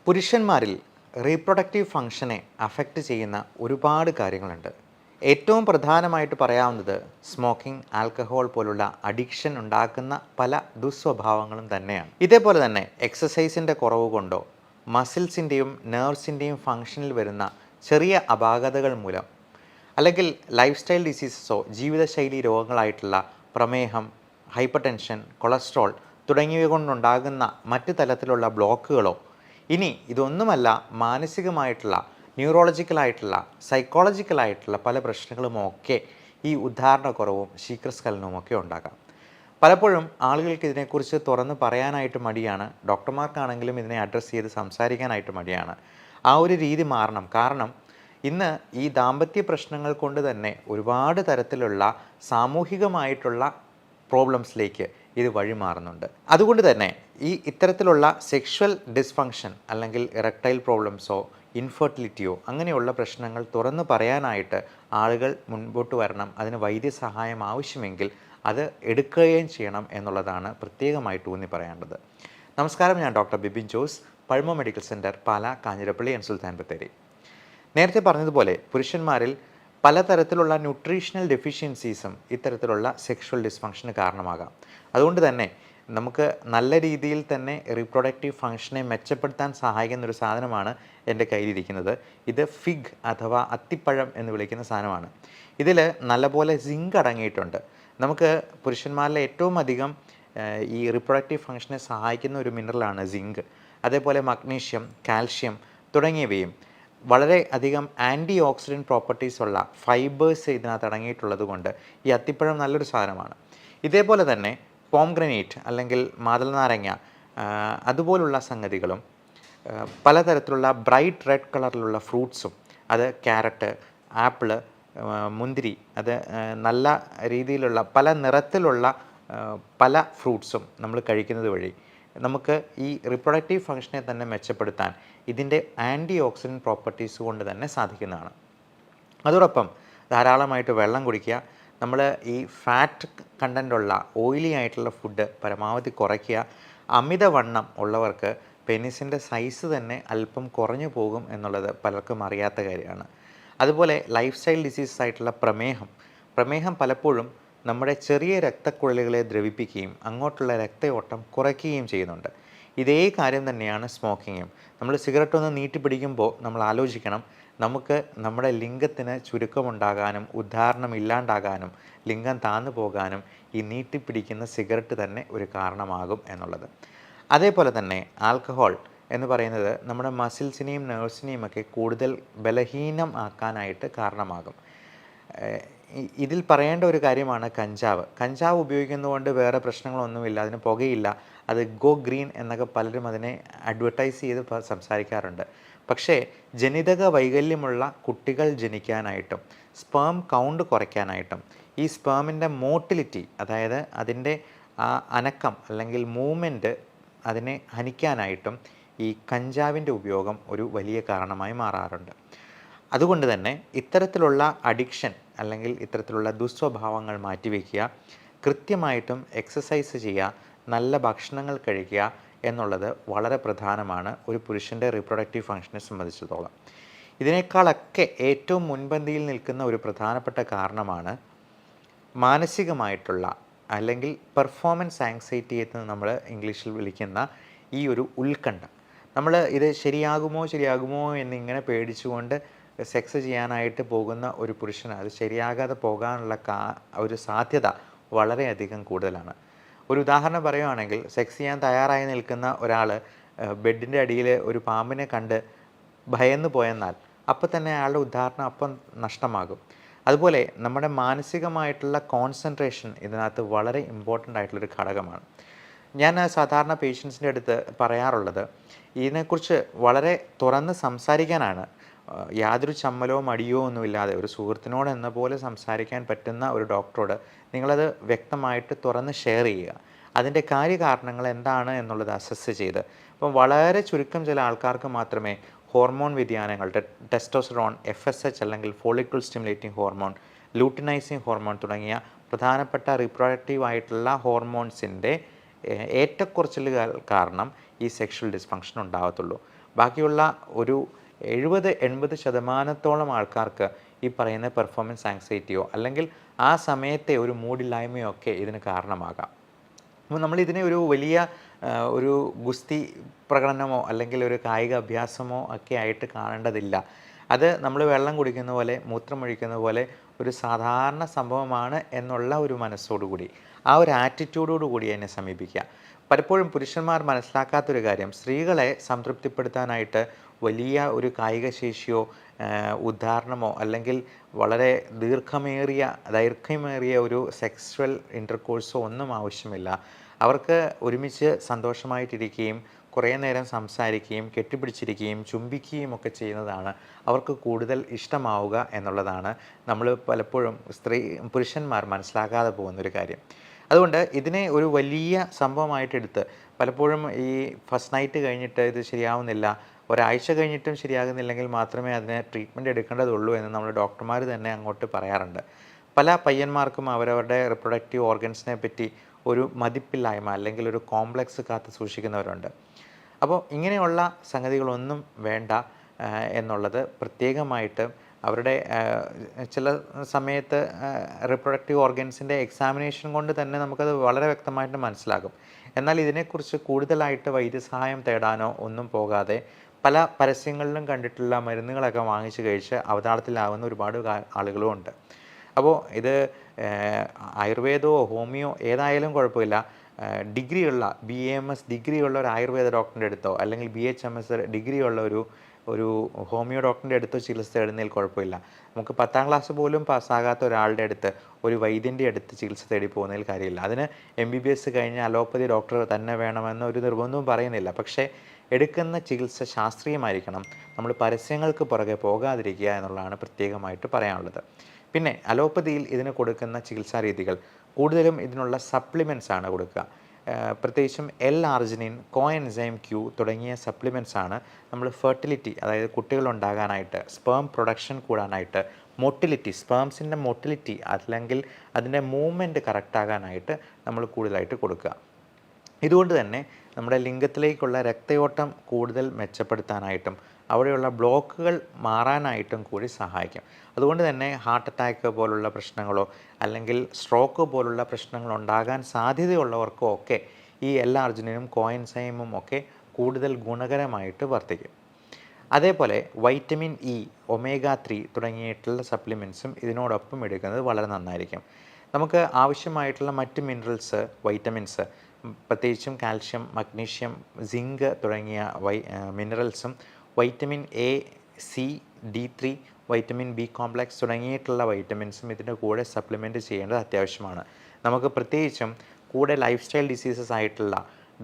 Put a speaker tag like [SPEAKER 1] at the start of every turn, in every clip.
[SPEAKER 1] പുരുഷന്മാരിൽ reproductive ഫങ്ഷനെ affect ചെയ്യുന്ന ഒരുപാട് കാര്യങ്ങളുണ്ട്. ഏറ്റവും പ്രധാനമായിട്ട് പറയാവുന്നത് സ്മോക്കിംഗ്, ആൽക്കഹോൾ പോലുള്ള അഡിക്ഷൻ ഉണ്ടാക്കുന്ന പല ദുസ്വഭാവങ്ങളും തന്നെയാണ്. ഇതേപോലെ തന്നെ എക്സസൈസിൻ്റെ കുറവ് കൊണ്ടോ മസിൽസിൻ്റെയും നെർവ്സിൻ്റെയും ഫങ്ഷനിൽ വരുന്ന ചെറിയ അപാകതകൾ മൂലം, അല്ലെങ്കിൽ ലൈഫ് സ്റ്റൈൽ ഡിസീസസോ ജീവിതശൈലി രോഗങ്ങളായിട്ടുള്ള പ്രമേഹം, ഹൈപ്പർ ടെൻഷൻ, കൊളസ്ട്രോൾ തുടങ്ങിയവ കൊണ്ടുണ്ടാകുന്ന മറ്റ് തരത്തിലുള്ള ബ്ലോക്കുകളോ, ഇനി ഇതൊന്നുമല്ല മാനസികമായിട്ടുള്ള, ന്യൂറോളജിക്കലായിട്ടുള്ള, സൈക്കോളജിക്കലായിട്ടുള്ള പല പ്രശ്നങ്ങളുമൊക്കെ ഈ ഉദ്ധാരണക്കുറവും ശീഘ്രസ്ഖലനവുമൊക്കെ ഉണ്ടാകാം. പലപ്പോഴും ആളുകൾക്ക് ഇതിനെക്കുറിച്ച് തുറന്ന് പറയാനായിട്ട് മടിയാണ്. ഡോക്ടർമാർക്കാണെങ്കിലും ഇതിനെ അഡ്രസ്സ് ചെയ്ത് സംസാരിക്കാനായിട്ട് മടിയാണ്. ആ ഒരു രീതി മാറണം. കാരണം ഇന്ന് ഈ ദാമ്പത്യ പ്രശ്നങ്ങൾ കൊണ്ട് തന്നെ ഒരുപാട് തരത്തിലുള്ള സാമൂഹികമായിട്ടുള്ള പ്രോബ്ലംസിലേക്ക് ഇത് വഴിമാറുന്നുണ്ട്. അതുകൊണ്ട് തന്നെ ഇത്തരത്തിലുള്ള സെക്ഷൽ ഡിസ്ഫങ്ഷൻ അല്ലെങ്കിൽ ഇറക്ടൈൽ പ്രോബ്ലംസോ ഇൻഫെർട്ടിലിറ്റിയോ അങ്ങനെയുള്ള പ്രശ്നങ്ങൾ തുറന്നു പറയാനായിട്ട് ആളുകൾ മുൻപോട്ട് വരണം. അതിന് വൈദ്യസഹായം ആവശ്യമെങ്കിൽ അത് എടുക്കുകയും ചെയ്യണം എന്നുള്ളതാണ് പ്രത്യേകമായിട്ട് ഊന്നി പറയേണ്ടത്. നമസ്കാരം, ഞാൻ ഡോക്ടർ ബിബിൻ ജോസ്, പഴമ medical centre, Pala, Kanjirappally and Sultan Bathery. നേരത്തെ പറഞ്ഞതുപോലെ പുരുഷന്മാരിൽ പലതരത്തിലുള്ള ന്യൂട്രീഷണൽ ഡെഫിഷ്യൻസീസും ഇത്തരത്തിലുള്ള സെക്ഷൽ ഡിസ്ഫങ്ഷന് കാരണമാകാം. അതുകൊണ്ട് തന്നെ നമുക്ക് നല്ല രീതിയിൽ തന്നെ റീപ്രൊഡക്റ്റീവ് ഫങ്ഷനെ മെച്ചപ്പെടുത്താൻ സഹായിക്കുന്ന ഒരു സാധനമാണ് എൻ്റെ കയ്യിലിരിക്കുന്നത്. ഇത് ഫിഗ് അഥവാ അത്തിപ്പഴം എന്ന് വിളിക്കുന്ന സാധനമാണ്. ഇതിൽ നല്ലപോലെ സിങ്ക് അടങ്ങിയിട്ടുണ്ട്. നമുക്ക് പുരുഷന്മാരിലെ ഏറ്റവും അധികം ഈ റീപ്രൊഡക്റ്റീവ് ഫങ്ഷനെ സഹായിക്കുന്ന ഒരു മിനറലാണ് സിങ്ക്. അതേപോലെ മഗ്നീഷ്യം, കാൽഷ്യം തുടങ്ങിയവയും വളരെ അധികം ആൻറ്റി ഓക്സിഡൻറ്റ് പ്രോപ്പർട്ടീസ് ഉള്ള ഫൈബേഴ്സ് ഇതിനകത്ത് അടങ്ങിയിട്ടുള്ളത് കൊണ്ട് ഈ അത്തിപ്പഴം നല്ലൊരു സാധനമാണ്. ഇതേപോലെ തന്നെ പോംഗ്രനേറ്റ് അല്ലെങ്കിൽ മാതള നാരങ്ങ അതുപോലുള്ള സംഗതികളും പലതരത്തിലുള്ള ബ്രൈറ്റ് റെഡ് കളറിലുള്ള ഫ്രൂട്ട്സും, അത് ക്യാരറ്റ്, ആപ്പിള്, മുന്തിരി, അത് നല്ല രീതിയിലുള്ള പല നിറത്തിലുള്ള പല ഫ്രൂട്ട്സും നമ്മൾ കഴിക്കുന്നത് വഴി നമുക്ക് ഈ റിപ്രൊഡക്റ്റീവ് ഫങ്ഷനെ തന്നെ മെച്ചപ്പെടുത്താൻ ഇതിൻ്റെ ആൻറ്റി ഓക്സിഡൻറ്റ് പ്രോപ്പർട്ടീസ് കൊണ്ട് തന്നെ സാധിക്കുന്നതാണ്. അതോടൊപ്പം ധാരാളമായിട്ട് വെള്ളം കുടിക്കുക. നമ്മൾ ഈ ഫാറ്റ് കണ്ടൻ്റുള്ള ഓയിലി ആയിട്ടുള്ള ഫുഡ് പരമാവധി കുറയ്ക്കുക. അമിതവണ്ണം ഉള്ളവർക്ക് പെനിസിൻ്റെ സൈസ് തന്നെ അല്പം കുറഞ്ഞു പോകും എന്നുള്ളത് പലർക്കും അറിയാത്ത കാര്യമാണ്. അതുപോലെ ലൈഫ് സ്റ്റൈൽ ഡിസീസസ് ആയിട്ടുള്ള പ്രമേഹം പലപ്പോഴും നമ്മുടെ ചെറിയ രക്തക്കുഴലുകളെ ദ്രവിപ്പിക്കുകയും അങ്ങോട്ടുള്ള രക്തയോട്ടം കുറയ്ക്കുകയും ചെയ്യുന്നുണ്ട്. ഇതേ കാര്യം തന്നെയാണ് സ്മോക്കിങ്ങും. നമ്മൾ സിഗരറ്റ് ഒന്ന് നീട്ടിപ്പിടിക്കുമ്പോൾ നമ്മൾ ആലോചിക്കണം, നമുക്ക് നമ്മുടെ ലിംഗത്തിന് ചുരുക്കമുണ്ടാകാനും ഉദ്ധാരണം ഇല്ലാണ്ടാകാനും ലിംഗം താന്നു പോകാനും ഈ നീട്ടിപ്പിടിക്കുന്ന സിഗരറ്റ് തന്നെ ഒരു കാരണമാകും എന്നുള്ളത്. അതേപോലെ തന്നെ ആൽക്കഹോൾ എന്ന് പറയുന്നത് നമ്മുടെ മസിൽസിനെയും നെർവ്സിനെയും ഒക്കെ കൂടുതൽ ബലഹീനം ആക്കാനായിട്ട് കാരണമാകും. ഇതിൽ പറയേണ്ട ഒരു കാര്യമാണ് കഞ്ചാവ് ഉപയോഗിക്കുന്നതുകൊണ്ട് വേറെ പ്രശ്നങ്ങളൊന്നുമില്ല, അതിന് പുകയില്ല, അത് ഗോ ഗ്രീൻ എന്നൊക്കെ പലരും അതിനെ അഡ്വർടൈസ് ചെയ്ത് സംസാരിക്കാറുണ്ട്. പക്ഷേ ജനിതക വൈകല്യമുള്ള കുട്ടികൾ ജനിക്കാനായിട്ടും സ്പേം കൗണ്ട് കുറയ്ക്കാനായിട്ടും ഈ സ്പേമിൻ്റെ മോട്ടിലിറ്റി, അതായത് അതിൻ്റെ ആ അനക്കം അല്ലെങ്കിൽ മൂവ്മെൻറ്റ് അതിനെ ഹനിക്കാനായിട്ടും ഈ കഞ്ചാവിൻ്റെ ഉപയോഗം ഒരു വലിയ കാരണമായി മാറാറുണ്ട്. അതുകൊണ്ട് തന്നെ ഇത്തരത്തിലുള്ള അഡിക്ഷൻ അല്ലെങ്കിൽ ഇത്തരത്തിലുള്ള ദുസ്വഭാവങ്ങൾ മാറ്റിവെക്കുക, കൃത്യമായിട്ടും എക്സസൈസ് ചെയ്യുക, നല്ല ഭക്ഷണങ്ങൾ കഴിക്കുക എന്നുള്ളത് വളരെ പ്രധാനമാണ് ഒരു പുരുഷൻ്റെ റീപ്രൊഡക്റ്റീവ് ഫങ്ഷനെ സംബന്ധിച്ചിടത്തോളം. ഇതിനേക്കാളൊക്കെ ഏറ്റവും മുൻപന്തിയിൽ നിൽക്കുന്ന ഒരു പ്രധാനപ്പെട്ട കാരണമാണ് മാനസികമായിട്ടുള്ള അല്ലെങ്കിൽ പെർഫോമൻസ് ആങ്സൈറ്റി എന്ന് നമ്മൾ ഇംഗ്ലീഷിൽ വിളിക്കുന്ന ഈ ഒരു ഉത്കണ്ഠ. നമ്മൾ ഇത് ശരിയാകുമോ എന്നിങ്ങനെ പേടിച്ചുകൊണ്ട് സെക്സ് ചെയ്യാനായിട്ട് പോകുന്ന ഒരു പുരുഷന് അത് ശരിയാകാതെ പോകാനുള്ള ഒരു സാധ്യത വളരെയധികം കൂടുതലാണ്. ഒരു ഉദാഹരണം പറയുകയാണെങ്കിൽ, സെക്സ് ചെയ്യാൻ തയ്യാറായി നിൽക്കുന്ന ഒരാൾ ബെഡിൻ്റെ അടിയിൽ ഒരു പാമ്പിനെ കണ്ട് ഭയന്ന് പോയെന്നാൽ അപ്പം തന്നെ അയാളുടെ ഉദ്ധാരണം അപ്പം നഷ്ടമാകും. അതുപോലെ നമ്മുടെ മാനസികമായിട്ടുള്ള കോൺസെൻട്രേഷൻ ഇതിനകത്ത് വളരെ ഇമ്പോർട്ടൻ്റ് ആയിട്ടുള്ളൊരു ഘടകമാണ്. ഞാൻ സാധാരണ പേഷ്യൻസിൻ്റെ അടുത്ത് പറയാറുള്ളത്, ഇതിനെക്കുറിച്ച് വളരെ തുറന്ന് സംസാരിക്കാനാണ്. യാതൊരു ചമ്മലോ മടിയോ ഒന്നുമില്ലാതെ ഒരു സുഹൃത്തിനോട് എന്ന പോലെ സംസാരിക്കാൻ പറ്റുന്ന ഒരു ഡോക്ടറോട് നിങ്ങളത് വ്യക്തമായിട്ട് തുറന്ന് ഷെയർ ചെയ്യുക. അതിൻ്റെ കാര്യകാരണങ്ങൾ എന്താണ് എന്നുള്ളത് അസസ് ചെയ്ത്, ഇപ്പം വളരെ ചുരുക്കം ചില ആൾക്കാർക്ക് മാത്രമേ ഹോർമോൺ വ്യതിയാനങ്ങൾ, ടെസ്റ്റോസ്റ്ററോൺ, FSH അല്ലെങ്കിൽ follicle stimulating hormone, luteinising hormone തുടങ്ങിയ പ്രധാനപ്പെട്ട റീപ്രൊഡക്റ്റീവ് ആയിട്ടുള്ള ഹോർമോൺസിൻ്റെ ഏറ്റക്കുറച്ചിലുകൾ കാരണം ഈ സെക്ഷൽ ഡിസ്ഫങ്ഷൻ ഉണ്ടാകത്തുള്ളൂ. ബാക്കിയുള്ള ഒരു 70-80% ആൾക്കാർക്ക് ഈ പറയുന്ന പെർഫോമൻസ് ആങ്സൈറ്റിയോ അല്ലെങ്കിൽ ആ സമയത്തെ ഒരു മൂഡില്ലായ്മയോ ഒക്കെ ഇതിന് കാരണമാകാം. അപ്പോൾ നമ്മളിതിനെ ഒരു വലിയ ഒരു ഗുസ്തി പ്രകടനമോ അല്ലെങ്കിൽ ഒരു കായിക അഭ്യാസമോ ഒക്കെ ആയിട്ട് കാണേണ്ടതില്ല. അത് നമ്മൾ വെള്ളം കുടിക്കുന്ന പോലെ മൂത്രമൊഴിക്കുന്ന പോലെ ഒരു സാധാരണ സംഭവമാണ് എന്നുള്ള ഒരു മനസ്സോടുകൂടി ആ ഒരു ആറ്റിറ്റ്യൂഡോടു കൂടി അതിനെ സമീപിക്കുക. പലപ്പോഴും പുരുഷന്മാർ മനസ്സിലാക്കാത്തൊരു കാര്യം, സ്ത്രീകളെ സംതൃപ്തിപ്പെടുത്താനായിട്ട് വലിയ ഒരു കായിക ശേഷിയോ ഉദ്ധാരണമോ അല്ലെങ്കിൽ വളരെ ദൈർഘ്യമേറിയ ഒരു സെക്സ്വൽ ഇൻ്റർകോഴ്സോ ഒന്നും ആവശ്യമില്ല. അവർക്ക് ഒരുമിച്ച് സന്തോഷമായിട്ടിരിക്കുകയും കുറേ നേരം സംസാരിക്കുകയും കെട്ടിപ്പിടിച്ചിരിക്കുകയും ചുംബിക്കുകയും ഒക്കെ ചെയ്യുന്നതാണ് അവർക്ക് കൂടുതൽ ഇഷ്ടമാവുക എന്നുള്ളതാണ് നമ്മൾ പലപ്പോഴും പുരുഷന്മാർ മനസ്സിലാക്കാതെ പോകുന്നൊരു കാര്യം. അതുകൊണ്ട് ഇതിനെ ഒരു വലിയ സംഭവമായിട്ടെടുത്ത് പലപ്പോഴും ഈ ഫസ്റ്റ് നൈറ്റ് കഴിഞ്ഞിട്ട് ഇത് ശരിയാവുന്നില്ല, ഒരാഴ്ച കഴിഞ്ഞിട്ടും ശരിയാകുന്നില്ലെങ്കിൽ മാത്രമേ അതിന് ട്രീറ്റ്മെൻറ്റ് എടുക്കേണ്ടതുള്ളൂ എന്ന് നമ്മൾ ഡോക്ടർമാർ തന്നെ അങ്ങോട്ട് പറയാറുണ്ട്. പല പയ്യന്മാർക്കും അവരവരുടെ റിപ്രൊഡക്റ്റീവ് ഓർഗൻസിനെ പറ്റി ഒരു മതിപ്പില്ലായ്മ അല്ലെങ്കിൽ ഒരു കോംപ്ലക്സ് കാത്ത് സൂക്ഷിക്കുന്നവരുണ്ട്. അപ്പോൾ ഇങ്ങനെയുള്ള സംഗതികളൊന്നും വേണ്ട എന്നുള്ളത് പ്രത്യേകമായിട്ട് അവരുടെ ചില സമയത്ത് റിപ്രൊഡക്റ്റീവ് ഓർഗൻസിൻ്റെ എക്സാമിനേഷൻ കൊണ്ട് തന്നെ നമുക്കത് വളരെ വ്യക്തമായിട്ട് മനസ്സിലാകും. എന്നാൽ ഇതിനെക്കുറിച്ച് കൂടുതലായിട്ട് വൈദ്യസഹായം തേടാനോ ഒന്നും പോകാതെ പല പരസ്യങ്ങളിലും കണ്ടിട്ടുള്ള മരുന്നുകളൊക്കെ വാങ്ങിച്ച് കഴിച്ച് അവതാളത്തിലാവുന്ന ഒരുപാട് ആളുകളും ഉണ്ട്. അപ്പോൾ ഇത് ആയുർവേദമോ ഹോമിയോ ഏതായാലും കുഴപ്പമില്ല. ഡിഗ്രിയുള്ള BAMS ഡിഗ്രിയുള്ള ഒരു ആയുർവേദ ഡോക്ടറിൻ്റെ അടുത്തോ അല്ലെങ്കിൽ BHMS ഡിഗ്രിയുള്ള ഒരു ഹോമിയോ ഡോക്ടറിൻ്റെ അടുത്തോ ചികിത്സ തേടുന്നതിൽ കുഴപ്പമില്ല. നമുക്ക് 10ാം ക്ലാസ് പോലും പാസ്സാകാത്ത ഒരാളുടെ അടുത്ത് ഒരു വൈദ്യൻ്റെ അടുത്ത് ചികിത്സ തേടി പോകുന്നതിൽ കാര്യമില്ല. അതിന് MBBS കഴിഞ്ഞ അലോപ്പതി ഡോക്ടർ തന്നെ വേണമെന്ന് ഒരു നിർബന്ധവും പറയുന്നില്ല. പക്ഷേ എടുക്കുന്ന ചികിത്സ ശാസ്ത്രീയമായിരിക്കണം. നമ്മൾ പരസ്യങ്ങൾക്ക് പുറകെ പോകാതിരിക്കുക എന്നുള്ളതാണ് പ്രത്യേകമായിട്ട് പറയാനുള്ളത്. പിന്നെ അലോപ്പതിയിൽ ഇതിന് കൊടുക്കുന്ന ചികിത്സാ രീതികൾ കൂടുതലും ഇതിനുള്ള സപ്ലിമെൻറ്റ്സ് ആണ് കൊടുക്കുക. പ്രത്യേകിച്ചും L-ആർജിനിൻ, കോഎൻസൈം Q തുടങ്ങിയ സപ്ലിമെൻറ്റ്സ് ആണ് നമ്മൾ ഫെർട്ടിലിറ്റി, അതായത് കുട്ടികളുണ്ടാകാനായിട്ട്, സ്പേം പ്രൊഡക്ഷൻ കൂടാനായിട്ട്, സ്പേംസിൻ്റെ മൊട്ടിലിറ്റി അല്ലെങ്കിൽ അതിൻ്റെ മൂവ്മെൻറ്റ് കറക്റ്റാകാനായിട്ട് നമ്മൾ കൂടുതലായിട്ട് കൊടുക്കുക. ഇതുകൊണ്ട് തന്നെ നമ്മുടെ ലിംഗത്തിലേക്കുള്ള രക്തയോട്ടം കൂടുതൽ മെച്ചപ്പെടുത്താനായിട്ടും അവിടെയുള്ള ബ്ലോക്കുകൾ മാറാനായിട്ടും കൂടി സഹായിക്കും. അതുകൊണ്ട് തന്നെ ഹാർട്ട് അറ്റാക്ക് പോലുള്ള പ്രശ്നങ്ങളോ അല്ലെങ്കിൽ സ്ട്രോക്ക് പോലുള്ള പ്രശ്നങ്ങൾ ഉണ്ടാകാൻ സാധ്യതയുള്ളവർക്കോ ഒക്കെ ഈ L-ആർജിനിനും കോഎൻസൈമും ഒക്കെ കൂടുതൽ ഗുണകരമായിട്ട് വർത്തിക്കും. അതേപോലെ വൈറ്റമിൻ E, omega-3 തുടങ്ങിയിട്ടുള്ള സപ്ലിമെൻറ്റ്സും ഇതിനോടൊപ്പം എടുക്കുന്നത് വളരെ നന്നായിരിക്കും. നമുക്ക് ആവശ്യമായിട്ടുള്ള മറ്റ് മിനറൽസ്, വൈറ്റമിൻസ്, പ്രത്യേകിച്ചും കാൽഷ്യം, മഗ്നീഷ്യം, സിങ്ക് തുടങ്ങിയ മിനറൽസും vitamin A, C, D3, vitamin B complex തുടങ്ങിയിട്ടുള്ള വൈറ്റമിൻസും ഇതിൻ്റെ കൂടെ സപ്ലിമെൻറ്റ് ചെയ്യേണ്ടത് അത്യാവശ്യമാണ്. നമുക്ക് പ്രത്യേകിച്ചും കൂടെ ലൈഫ് സ്റ്റൈൽ ഡിസീസസ് ആയിട്ടുള്ള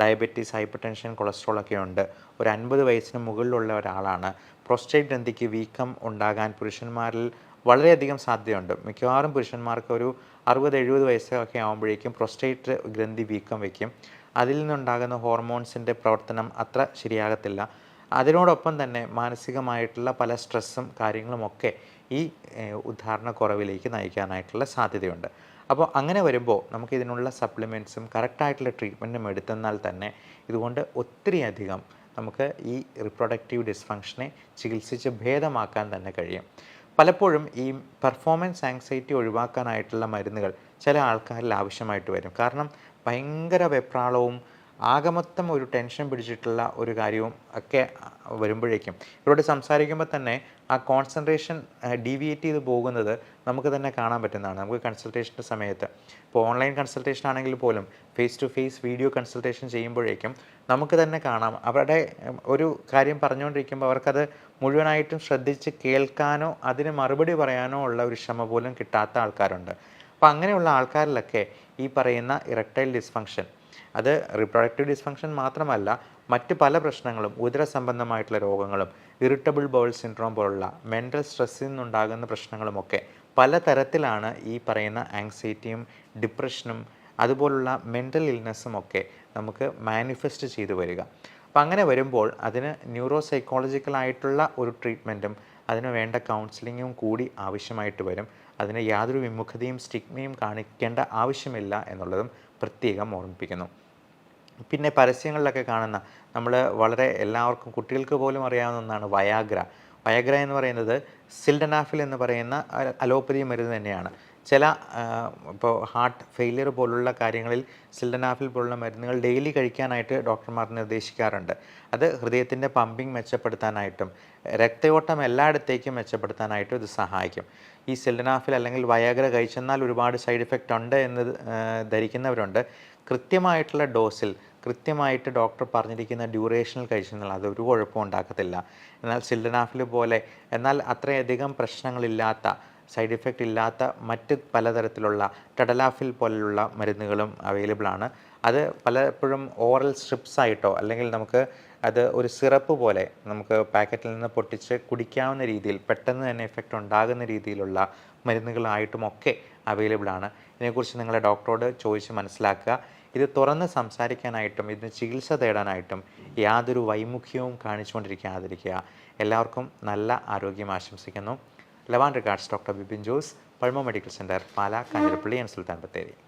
[SPEAKER 1] ഡയബറ്റീസ്, ഹൈപ്പർ ടെൻഷൻ, കൊളസ്ട്രോൾ ഒക്കെ ഉണ്ട്, ഒരു 50 വയസ്സിന് മുകളിലുള്ള ഒരാളാണ്, പ്രോസ്റ്റേറ്റ് ഗ്രന്ഥിക്ക് വീക്കം ഉണ്ടാകാൻ പുരുഷന്മാരിൽ വളരെയധികം സാധ്യതയുണ്ട്. മിക്കവാറും പുരുഷന്മാർക്ക് ഒരു 60-70 വയസ്സൊക്കെ ആകുമ്പോഴേക്കും പ്രോസ്റ്റേറ്റ് ഗ്രന്ഥി വീക്കം വയ്ക്കും. അതിൽ നിന്നുണ്ടാകുന്ന ഹോർമോൺസിൻ്റെ പ്രവർത്തനം അത്ര ശരിയാകത്തില്ല. അതിനോടൊപ്പം തന്നെ മാനസികമായിട്ടുള്ള പല സ്ട്രെസ്സും കാര്യങ്ങളുമൊക്കെ ഈ ഉദ്ധാരണക്കുറവിലേക്ക് നയിക്കാനായിട്ടുള്ള സാധ്യതയുണ്ട്. അപ്പോൾ അങ്ങനെ വരുമ്പോൾ നമുക്കിതിനുള്ള സപ്ലിമെൻറ്റ്സും കറക്റ്റായിട്ടുള്ള ട്രീറ്റ്മെൻറ്റും എടുത്തെന്നാൽ തന്നെ ഇതുകൊണ്ട് ഒത്തിരിയധികം നമുക്ക് ഈ റിപ്രൊഡക്റ്റീവ് ഡിസ്ഫങ്ഷനെ ചികിത്സിച്ച് ഭേദമാക്കാൻ തന്നെ കഴിയും. പലപ്പോഴും ഈ പെർഫോമൻസ് ആങ്സൈറ്റി ഒഴിവാക്കാനായിട്ടുള്ള മരുന്നുകൾ ചില ആൾക്കാരിൽ ആവശ്യമായിട്ട് വരും. കാരണം ഭയങ്കര വെപ്രാളവും ആകമൊത്തം ഒരു ടെൻഷൻ പിടിച്ചിട്ടുള്ള ഒരു കാര്യവും ഒക്കെ വരുമ്പോഴേക്കും ഇവരോട് സംസാരിക്കുമ്പോൾ തന്നെ ആ കോൺസെൻട്രേഷൻ ഡീവിയേറ്റ് ചെയ്ത് പോകുന്നത് നമുക്ക് തന്നെ കാണാൻ പറ്റുന്നതാണ്. നമുക്ക് കൺസൾട്ടേഷൻ്റെ സമയത്ത് ഇപ്പോൾ ഓൺലൈൻ കൺസൾട്ടേഷൻ ആണെങ്കിൽ പോലും face to face video consultation ചെയ്യുമ്പോഴേക്കും നമുക്ക് തന്നെ കാണാം അവരുടെ ഒരു കാര്യം പറഞ്ഞുകൊണ്ടിരിക്കുമ്പോൾ അവർക്കത് മുഴുവനായിട്ടും ശ്രദ്ധിച്ച് കേൾക്കാനോ അതിന് മറുപടി പറയാനോ ഉള്ള ഒരു ക്ഷമ പോലും കിട്ടാത്ത ആൾക്കാരുണ്ട്. അപ്പോൾ അങ്ങനെയുള്ള ആൾക്കാരിലൊക്കെ ഈ പറയുന്ന ഇറക്ടൈൽ ഡിസ്ഫങ്ഷൻ, അത് റിപ്രൊഡക്റ്റീവ് ഡിസ്ഫങ്ഷൻ മാത്രമല്ല മറ്റ് പല പ്രശ്നങ്ങളും, ഉദര സംബന്ധമായിട്ടുള്ള രോഗങ്ങളും, ഇറിറ്റബിൾ ബൗൾ സിൻഡ്രോം പോലുള്ള മെൻ്റൽ സ്ട്രെസ്സിൽ നിന്നുണ്ടാകുന്ന പ്രശ്നങ്ങളുമൊക്കെ പലതരത്തിലാണ് ഈ പറയുന്ന ആങ്സൈറ്റിയും ഡിപ്രഷനും അതുപോലുള്ള മെൻ്റൽ ഇൽനെസ്സും ഒക്കെ നമുക്ക് മാനിഫെസ്റ്റ് ചെയ്തു വരിക. അപ്പം അങ്ങനെ വരുമ്പോൾ അതിന് ന്യൂറോ സൈക്കോളജിക്കലായിട്ടുള്ള ഒരു ട്രീറ്റ്മെൻറ്റും അതിന് വേണ്ട കൗൺസിലിങ്ങും കൂടി ആവശ്യമായിട്ട് വരും. അതിന് യാതൊരു വിമുഖതയും സ്റ്റിഗ്മയും കാണിക്കേണ്ട ആവശ്യമില്ല എന്നുള്ളതും പ്രത്യേകം ഓർമ്മിപ്പിക്കുന്നു. പിന്നെ പരസ്യങ്ങളിലൊക്കെ കാണുന്ന നമ്മൾ വളരെ എല്ലാവർക്കും കുട്ടികൾക്ക് പോലും അറിയാവുന്ന ഒന്നാണ് വയാഗ്ര. വയാഗ്ര എന്ന് പറയുന്നത് സിൽഡനാഫിൽ എന്ന് പറയുന്ന അലോപ്പതി മരുന്ന് തന്നെയാണ്. ചില ഇപ്പോൾ ഹാർട്ട് ഫെയിലിയർ പോലുള്ള കാര്യങ്ങളിൽ സിൽഡനാഫിൽ പോലുള്ള മരുന്നുകൾ ഡെയിലി കഴിക്കാനായിട്ട് ഡോക്ടർമാർ നിർദ്ദേശിക്കാറുണ്ട്. അത് ഹൃദയത്തിൻ്റെ പമ്പിങ് മെച്ചപ്പെടുത്താനായിട്ടും രക്തയോട്ടം എല്ലായിടത്തേക്കും മെച്ചപ്പെടുത്താനായിട്ടും ഇത് സഹായിക്കും. ഈ സിൽഡനാഫിൽ അല്ലെങ്കിൽ വയാഗ്ര കഴിച്ചെന്നാൽ ഒരുപാട് സൈഡ് ഇഫക്റ്റ് ഉണ്ട് എന്ന് ധരിക്കുന്നവരുണ്ട്. കൃത്യമായിട്ടുള്ള ഡോസിൽ കൃത്യമായിട്ട് ഡോക്ടർ പറഞ്ഞിരിക്കുന്ന ഡ്യൂറേഷനിൽ കഴിച്ചെന്നാൽ അതൊരു കുഴപ്പവും ഉണ്ടാക്കത്തില്ല. എന്നാൽ സിൽഡനാഫിൽ പോലെ എന്നാൽ അത്രയധികം പ്രശ്നങ്ങളില്ലാത്ത സൈഡ് ഇഫക്റ്റ് ഇല്ലാത്ത മറ്റ് പലതരത്തിലുള്ള ടെഡലാഫിൽ പോലുള്ള മരുന്നുകളും അവൈലബിൾ ആണ്. അത് പലപ്പോഴും ഓറൽ സ്ട്രിപ്സ് ആയിട്ടോ അല്ലെങ്കിൽ നമുക്ക് അത് ഒരു സിറപ്പ് പോലെ നമുക്ക് പാക്കറ്റിൽ നിന്ന് പൊട്ടിച്ച് കുടിക്കാവുന്ന രീതിയിൽ പെട്ടെന്ന് തന്നെ എഫക്റ്റ് ഉണ്ടാകുന്ന രീതിയിലുള്ള മരുന്നുകളായിട്ടുമൊക്കെ അവൈലബിൾ ആണ്. ഇതിനെക്കുറിച്ച് നിങ്ങളെ ഡോക്ടറോട് ചോദിച്ച് മനസ്സിലാക്കുക. ഇത് തുറന്ന് സംസാരിക്കാനായിട്ടും ഇതിന് ചികിത്സ തേടാനായിട്ടും യാതൊരു വൈമുഖ്യവും കാണിച്ചുകൊണ്ടിരിക്കാതിരിക്കുക. എല്ലാവർക്കും നല്ല ആരോഗ്യം ആശംസിക്കുന്നു. Love and regards doctor Bipin Jose, Pulmo medical centre, Pala, Kanjirappally and Sultan Bathery.